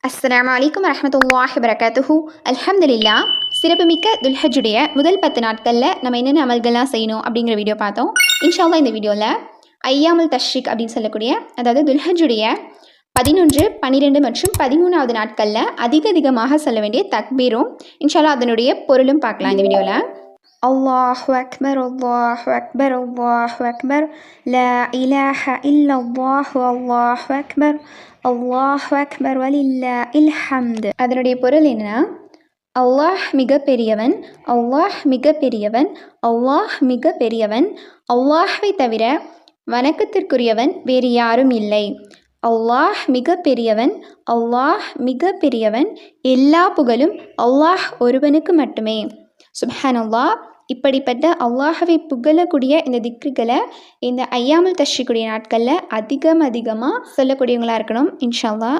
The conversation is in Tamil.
அஸ்ஸலாமு அலைக்கும் வரஹ்மத்துல்லாஹி வபரகாத்துஹு. அல்ஹம்துலில்லா. சிறப்புமிக்க துல்ஹஜ்ஜுடைய முதல் 10 நாட்களில் நம்ம என்னென்ன அமல்கள்லாம் செய்யணும் அப்படிங்கிற வீடியோ பார்த்தோம். இன்ஷா அல்லாஹ் இந்த வீடியோவில் ஐயாமுல் தஷ்ரிக் அப்படின்னு சொல்லக்கூடிய, அதாவது துல்ஹஜ்ஜுடைய 11, 12 மற்றும் 13வது நாட்களில் அதிகமாக சொல்ல வேண்டிய தக்பீரும் இன்ஷா அல்லாஹ் அதனுடைய பொருளும் பார்க்கலாம் இந்த வீடியோவில். அல்லாஹு அக்பர் அல்லாஹு அக்பர் அல்லாஹு அக்பர் லா இலாஹ இல்லல்லாஹு அல்லாஹு அக்பர் அல்லாஹு அக்பர் வலில்லாஹில் ஹம்து. அதனுடைய பொருள் என்னன்னா, அல்லாஹ் மிக பெரியவன், அல்லாஹ் மிக பெரியவன், அல்லாஹ் மிக பெரியவன், அல்லாஹ்வை தவிர வணக்கத்திற்குரியவன் வேறு யாரும் இல்லை. அல்லாஹ் மிக பெரியவன், அல்லாஹ் மிக பெரியவன், எல்லா புகழும் அல்லாஹ் ஒருவனுக்கு மட்டுமே. சுப்ஹானல்லாஹ். இப்படிப்பட்ட அல்லாஹவை புகழக்கூடிய இந்த திக்ருகளை இந்த ஐயாமுல் தஷ்ரிக்குடைய நாட்களில் அதிகமாக சொல்லக்கூடியவங்களாக இருக்கணும் இன்ஷா அல்லாஹ்.